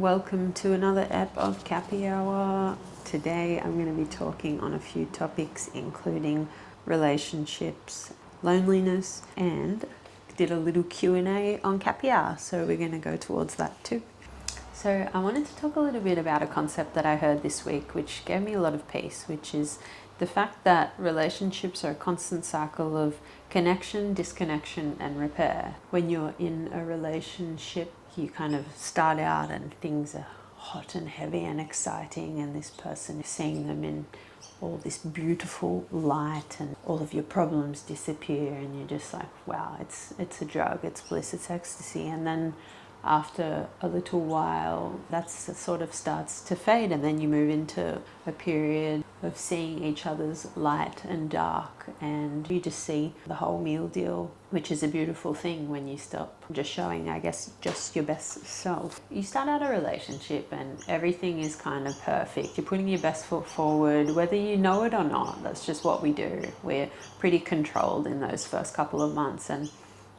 welcome to another ep of Cappy Hour. Today I'm going to be talking on a few topics including relationships, loneliness, and did a little Q&A on Cappy Hour, so we're going to go towards that too. So I wanted to talk a little bit about a concept that I heard this week which gave me a lot of peace, which is the fact that relationships are a constant cycle of connection, disconnection, and repair. When you're in a relationship, you kind of start out and things are hot and heavy and exciting, and this person is seeing them in all this beautiful light, and all of your problems disappear, and you're just like, wow, it's a drug, it's bliss, it's ecstasy. And then after a little while, that sort of starts to fade, and then you move into a period of seeing each other's light and dark, and you just see the whole meal deal, which is a beautiful thing when you stop just showing, I guess, just your best self. You start out a relationship and everything is kind of perfect. You're putting your best foot forward, whether you know it or not. That's just what we do. We're pretty controlled in those first couple of months, and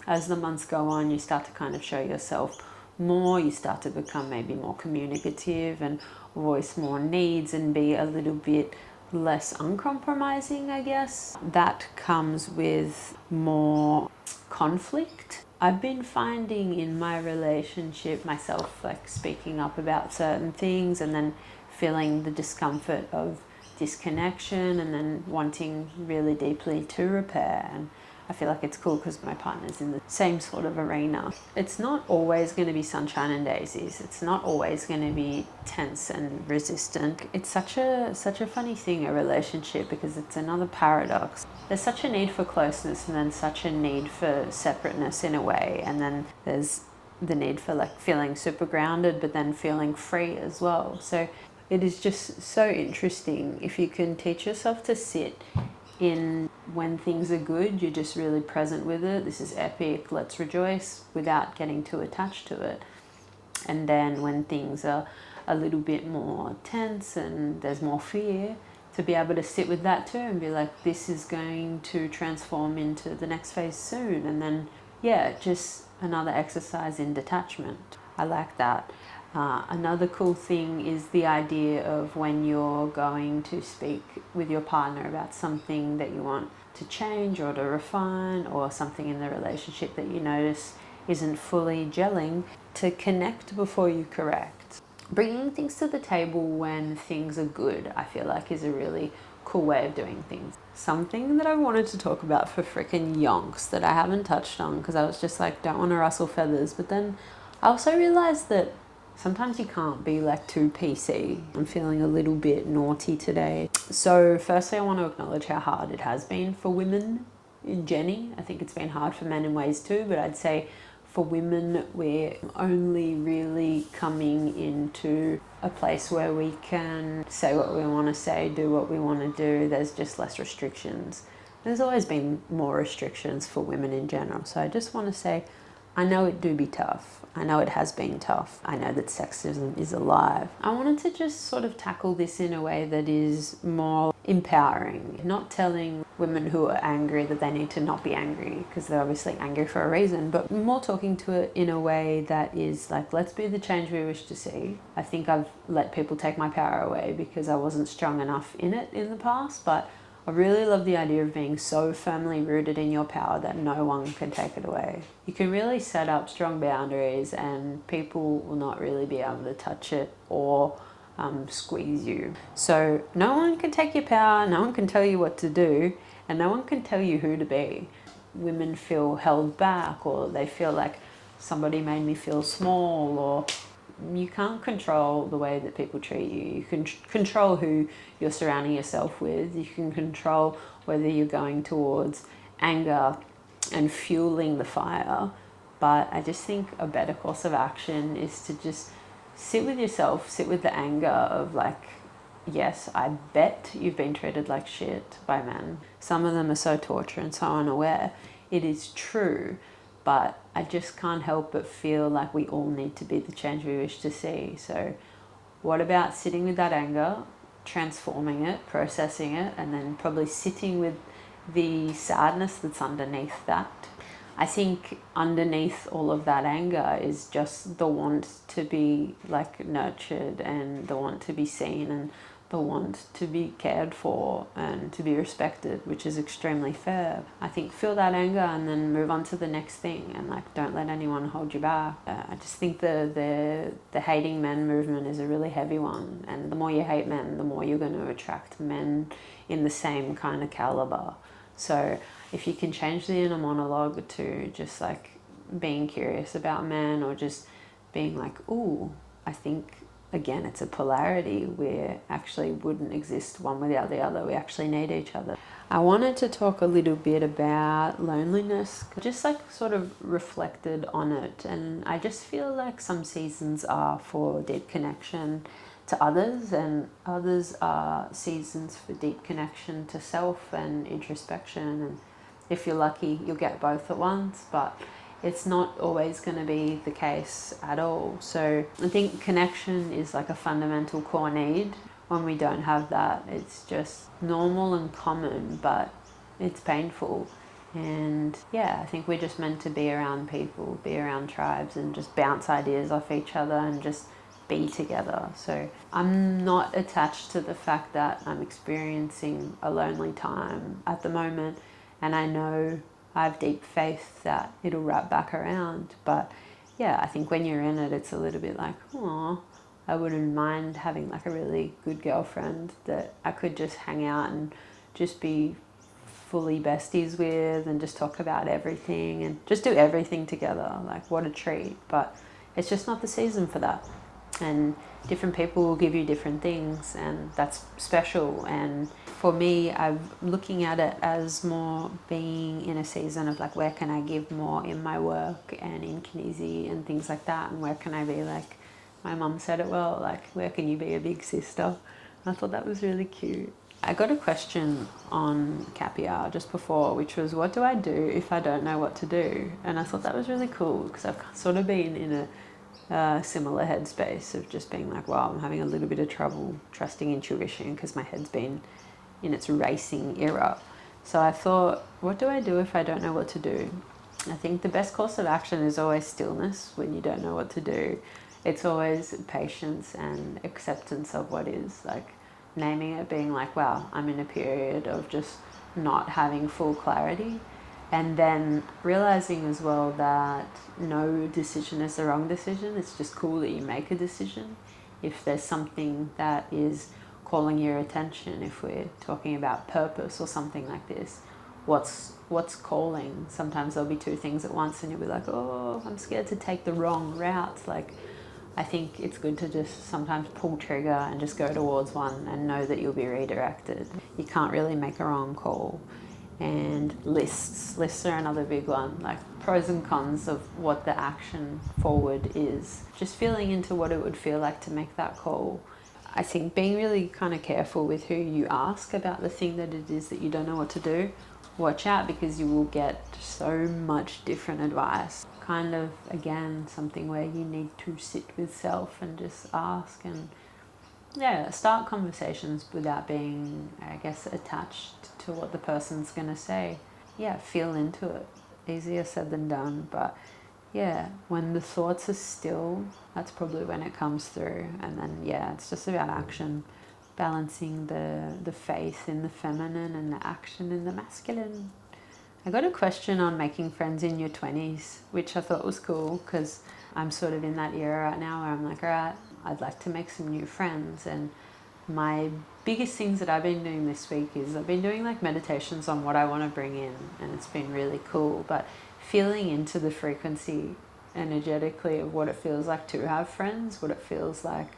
as the months go on, you start to kind of show yourself more. You start to become maybe more communicative and voice more needs and be a little bit less uncompromising, I guess. That comes with more conflict. I've been finding in my relationship myself like speaking up about certain things and then feeling the discomfort of disconnection and then wanting really deeply to repair. And I feel like it's cool because my partner's in the same sort of arena. It's not always going to be sunshine and daisies. It's not always going to be tense and resistant. It's such a funny thing, a relationship, because it's another paradox. There's such a need for closeness and then such a need for separateness in a way. And then there's the need for like feeling super grounded, but then feeling free as well. So it is just so interesting if you can teach yourself to sit in when things are good, you're just really present with it. This is epic, let's rejoice, without getting too attached to it. And then when things are a little bit more tense and there's more fear, to be able to sit with that too and be like, this is going to transform into the next phase soon. And then, yeah, just another exercise in detachment. I like that. Another cool thing is the idea of when you're going to speak with your partner about something that you want to change or to refine, or something in the relationship that you notice isn't fully gelling, to connect before you correct. Bringing things to the table when things are good, I feel like, is a really cool way of doing things. Something that I wanted to talk about for frickin' yonks that I haven't touched on because I was just like, don't want to rustle feathers, but then I also realized that sometimes you can't be like too PC. I'm feeling a little bit naughty today. So firstly, I want to acknowledge how hard it has been for women in Jenny. I think it's been hard for men in ways too, but I'd say for women, we're only really coming into a place where we can say what we want to say, do what we want to do. There's just less restrictions. There's always been more restrictions for women in general. So I just want to say, I know it do be tough. I know it has been tough. I know that sexism is alive. I wanted to just sort of tackle this in a way that is more empowering. Not telling women who are angry that they need to not be angry, because they're obviously angry for a reason, but more talking to it in a way that is like, let's be the change we wish to see. I think I've let people take my power away because I wasn't strong enough in it in the past, but I really love the idea of being so firmly rooted in your power that no one can take it away. You can really set up strong boundaries and people will not really be able to touch it or squeeze you. So no one can take your power, no one can tell you what to do, and no one can tell you who to be. Women feel held back, or they feel like somebody made me feel small, or you can't control the way that people treat you. You can control who you're surrounding yourself with. You can control whether you're going towards anger and fueling the fire. But I just think a better course of action is to just sit with yourself, sit with the anger of like, yes, I bet you've been treated like shit by men. Some of them are so torture and so unaware. It is true. But I just can't help but feel like we all need to be the change we wish to see. So what about sitting with that anger, transforming it, processing it, and then probably sitting with the sadness that's underneath that. I think underneath all of that anger is just the want to be like nurtured, and the want to be seen, and the want to be cared for and to be respected, which is extremely fair. I think feel that anger and then move on to the next thing, and like don't let anyone hold you back. I just think the hating men movement is a really heavy one, and the more you hate men, the more you're going to attract men in the same kind of caliber. So if you can change the inner monologue to just like being curious about men, or just being like, ooh, I think again it's a polarity. We actually wouldn't exist one without the other. We actually need each other. I wanted to talk a little bit about loneliness, just like sort of reflected on it, and I just feel like some seasons are for deep connection to others, and others are seasons for deep connection to self and introspection, and if you're lucky you'll get both at once, but it's not always going to be the case at all. So I think connection is like a fundamental core need. When we don't have that, it's just normal and common, but it's painful. And yeah, I think we're just meant to be around people, be around tribes, and just bounce ideas off each other and just be together. So I'm not attached to the fact that I'm experiencing a lonely time at the moment, and I know I have deep faith that it'll wrap back around. But yeah, I think when you're in it, it's a little bit like, oh, I wouldn't mind having like a really good girlfriend that I could just hang out and just be fully besties with, and just talk about everything and just do everything together. Like, what a treat. But it's just not the season for that. And different people will give you different things, and that's special. And for me, I'm looking at it as more being in a season of like, where can I give more in my work and in kinesi and things like that, and where can I be like, my mum said it well, like, where can you be a big sister? And I thought that was really cute. I got a question on Capia just before, which was, what do I do if I don't know what to do? And I thought that was really cool, because I've sort of been in a similar headspace of just being like, wow, I'm having a little bit of trouble trusting intuition because my head's been in its racing era. So I thought, what do I do if I don't know what to do? I think the best course of action is always stillness when you don't know what to do. It's always patience and acceptance of what is, like naming it, being like, wow, I'm in a period of just not having full clarity. And then realizing as well that no decision is the wrong decision. It's just cool that you make a decision. If there's something that is calling your attention, if we're talking about purpose or something like this, what's calling? Sometimes there'll be two things at once, and you'll be like, oh, I'm scared to take the wrong route. Like, I think it's good to just sometimes pull trigger and just go towards one and know that you'll be redirected. You can't really make a wrong call. And lists are another big one, like pros and cons of what the action forward is. Just feeling into what it would feel like to make that call. I think being really kind of careful with who you ask about the thing that it is that you don't know what to do. Watch out, because you will get so much different advice. Kind of, again, something where you need to sit with self and just ask, and yeah, start conversations without being, I guess, attached to what the person's going to say. Yeah, feel into it. Easier said than done, but yeah, when the thoughts are still, that's probably when it comes through. And then yeah, it's just about action, balancing the faith in the feminine and the action in the masculine. I got a question on making friends in your 20s, which I thought was cool, because I'm sort of in that era right now where I'm like, all right, I'd like to make some new friends. And my biggest things that I've been doing this week is I've been doing like meditations on what I want to bring in, and it's been really cool. But feeling into the frequency energetically of what it feels like to have friends, what it feels like,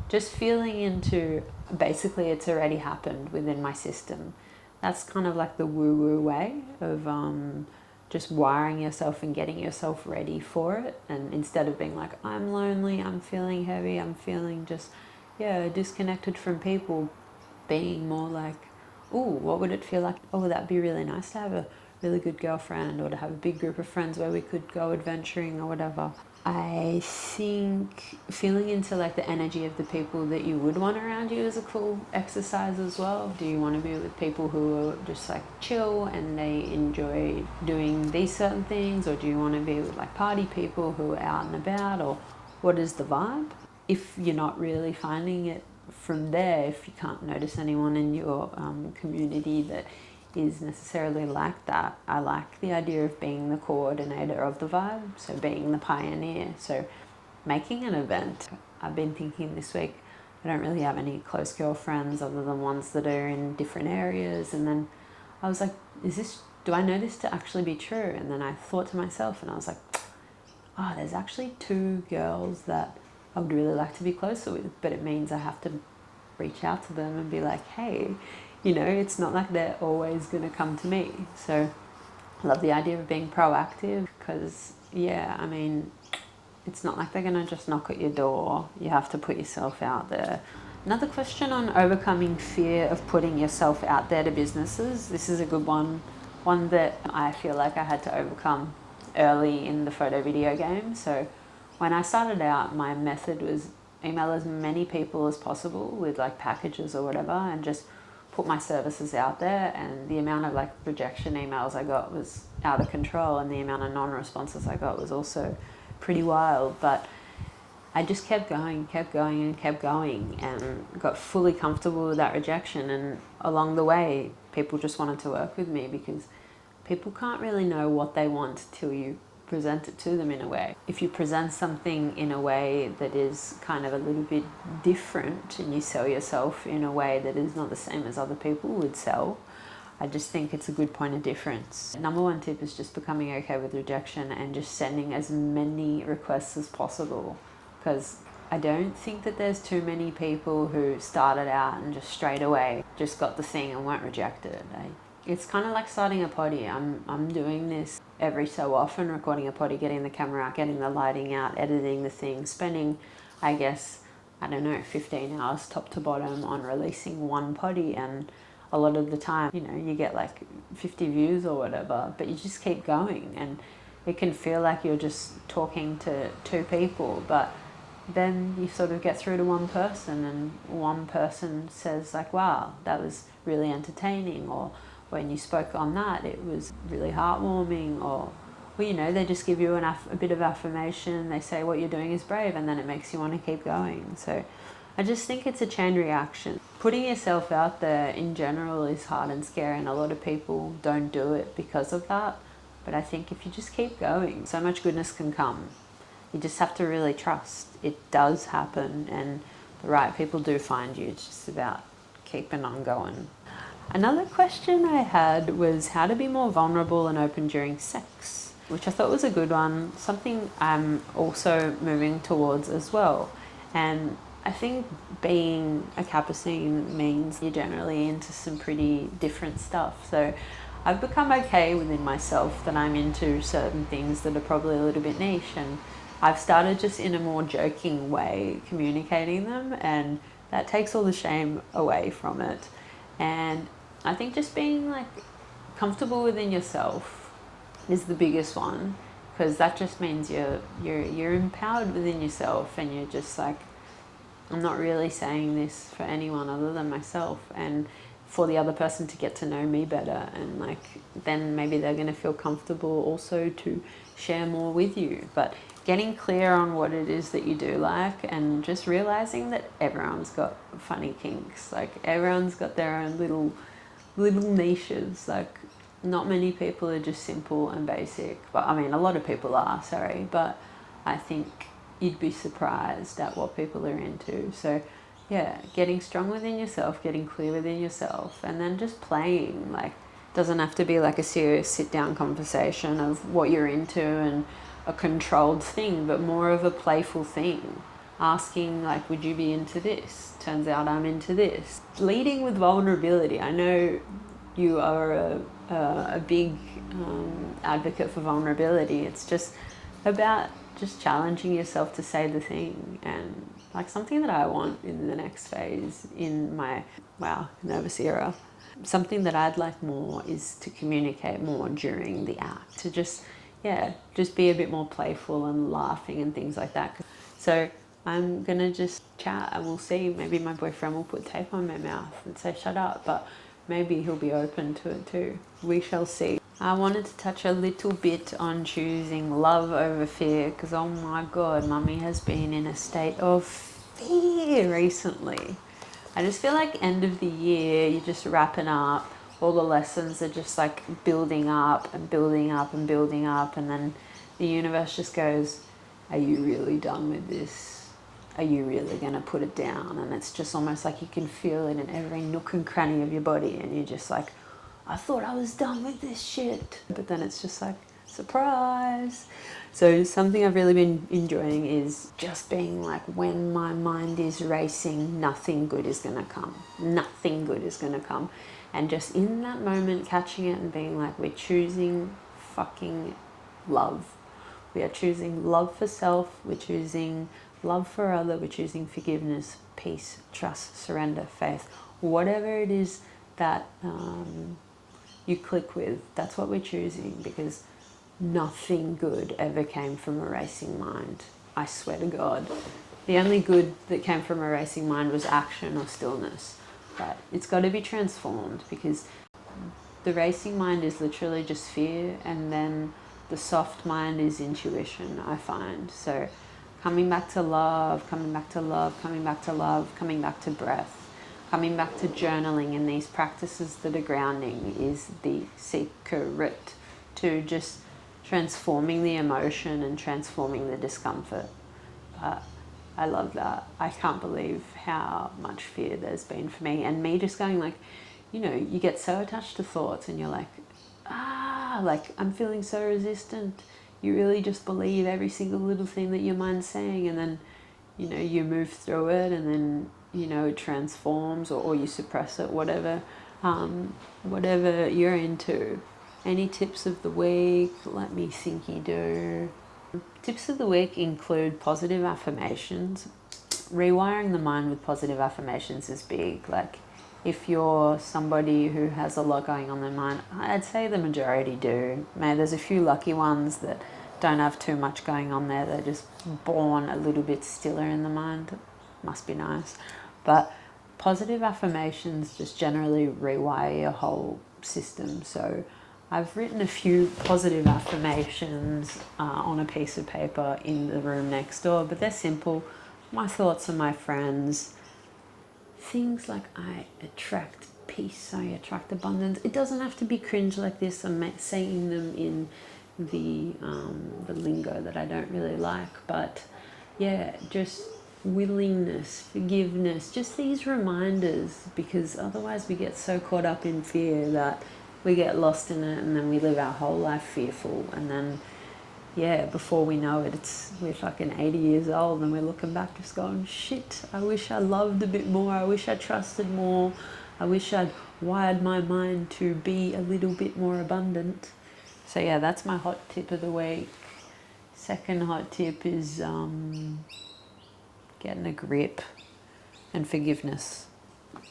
just feeling into, basically it's already happened within my system. That's kind of like the woo-woo way of just wiring yourself and getting yourself ready for it. And instead of being like, I'm lonely, I'm feeling heavy, I'm feeling just, yeah, disconnected from people, being more like, ooh, what would it feel like? Oh, that'd be really nice to have a really good girlfriend, or to have a big group of friends where we could go adventuring or whatever. I think feeling into like the energy of the people that you would want around you is a cool exercise as well. Do you want to be with people who are just like chill and they enjoy doing these certain things, or do you want to be with like party people who are out and about, or what is the vibe? If you're not really finding it from there, if you can't notice anyone in your community that is necessarily like that, I like the idea of being the coordinator of the vibe, so being the pioneer, so making an event. I've been thinking this week, I don't really have any close girlfriends other than ones that are in different areas, and then I was like, do I know this to actually be true? And then I thought to myself, and I was like, oh, there's actually 2 girls that I would really like to be closer with, but it means I have to reach out to them and be like, hey, it's not like they're always going to come to me. So I love the idea of being proactive because, it's not like they're going to just knock at your door. You have to put yourself out there. Another question on overcoming fear of putting yourself out there to businesses. This is a good one that I feel like I had to overcome early in the photo video game. So when I started out, my method was email as many people as possible with like packages or whatever, and just put my services out there, and the amount of like rejection emails I got was out of control, and the amount of non-responses I got was also pretty wild. But I just kept going and got fully comfortable with that rejection, and along the way people just wanted to work with me because people can't really know what they want till you present it to them in a way. If you present something in a way that is kind of a little bit different and you sell yourself in a way that is not the same as other people would sell, I just think it's a good point of difference. Number 1 tip is just becoming okay with rejection and just sending as many requests as possible, because I don't think that there's too many people who started out and just straight away just got the thing and weren't rejected. It's kind of like starting a potty. I'm doing this every so often, recording a potty, getting the camera out, getting the lighting out, editing the thing, spending, 15 hours top to bottom on releasing one potty, and a lot of the time, you get like 50 views or whatever, but you just keep going, and it can feel like you're just talking to 2 people, but then you sort of get through to one person, and one person says like, wow, that was really entertaining, or when you spoke on that, it was really heartwarming, or they just give you a bit of affirmation. They say what you're doing is brave, and then it makes you want to keep going. So I just think it's a chain reaction. Putting yourself out there in general is hard and scary, and a lot of people don't do it because of that. But I think if you just keep going, so much goodness can come. You just have to really trust. It does happen, and the right people do find you. It's just about keeping on going. Another question I had was how to be more vulnerable and open during sex, which I thought was a good one, something I'm also moving towards as well. And I think being a Capucine means you're generally into some pretty different stuff. So I've become okay within myself that I'm into certain things that are probably a little bit niche, and I've started just in a more joking way communicating them, and that takes all the shame away from it. And I think just being like comfortable within yourself is the biggest one, because that just means you're empowered within yourself, and you're just like, I'm not really saying this for anyone other than myself, and for the other person to get to know me better, and like then maybe they're going to feel comfortable also to share more with you. But getting clear on what it is that you do like, and just realizing that everyone's got funny kinks. Like everyone's got their own little niches. Like not many people are just simple and basic, but a lot of people are, but I think you'd be surprised at what people are into. So yeah, getting strong within yourself, getting clear within yourself, and then just playing. Like doesn't have to be like a serious sit down conversation of what you're into and a controlled thing, but more of a playful thing. Asking like, would you be into this? Turns out I'm into this. Leading with vulnerability. I know you are a big advocate for vulnerability. It's just about just challenging yourself to say the thing. And like something that I want in the next phase in my nervous era, something that I'd like more is to communicate more during the act, to just yeah, just be a bit more playful and laughing and things like that. So I'm gonna just chat and we'll see. Maybe my boyfriend will put tape on my mouth and say shut up, but maybe he'll be open to it too. We shall see. I wanted to touch a little bit on choosing love over fear, because oh my god, mummy has been in a state of fear recently. I just feel like end of the year, you're just wrapping up, all the lessons are just like building up and building up and building up, and then the universe just goes, are you really done with this? Are you really going to put it down? And it's just almost like you can feel it in every nook and cranny of your body, and you're just like, I thought I was done with this shit. But then it's just like, surprise. So something I've really been enjoying is just being like, when my mind is racing, nothing good is going to come. Nothing good is going to come. And just in that moment, catching it and being like, we're choosing fucking love. We are choosing love for self. We're choosing love for other. We're choosing forgiveness, peace, trust, surrender, faith. Whatever it is that you click with, that's what we're choosing, because nothing good ever came from a racing mind. I swear to God. The only good that came from a racing mind was action or stillness. But it's got to be transformed, because the racing mind is literally just fear, and then the soft mind is intuition, I find. So coming back to love, coming back to love, coming back to love, coming back to breath, coming back to journaling and these practices that are grounding is the secret to just transforming the emotion and transforming the discomfort. I love that. I can't believe how much fear there's been for me, and me just going like, you know, you get so attached to thoughts and you're like, like I'm feeling so resistant. You really just believe every single little thing that your mind's saying, and then, you know, you move through it, and then, you know, it transforms, or you suppress it, whatever, whatever you're into. Any tips of the week? Let me think you do. Tips of the week include positive affirmations. Rewiring the mind with positive affirmations is big. Like, if you're somebody who has a lot going on in their mind, I'd say the majority do. There's a few lucky ones that don't have too much going on there. They're just born a little bit stiller in the mind. Must be nice. But positive affirmations just generally rewire your whole system. So I've written a few positive affirmations on a piece of paper in the room next door, but they're simple. My thoughts are my friends. Things like, I attract peace, I attract abundance. It doesn't have to be cringe like this. I'm saying them in the lingo that I don't really like, but yeah, just willingness, forgiveness, just these reminders, because otherwise we get so caught up in fear that we get lost in it, and then we live our whole life fearful, and then yeah, before we know it, we're fucking 80 years old and we're looking back just going, shit, I wish I loved a bit more, I wish I trusted more, I wish I'd wired my mind to be a little bit more abundant. So yeah, that's my hot tip of the week. Second hot tip is getting a grip and forgiveness.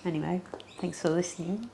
Anyway, thanks for listening.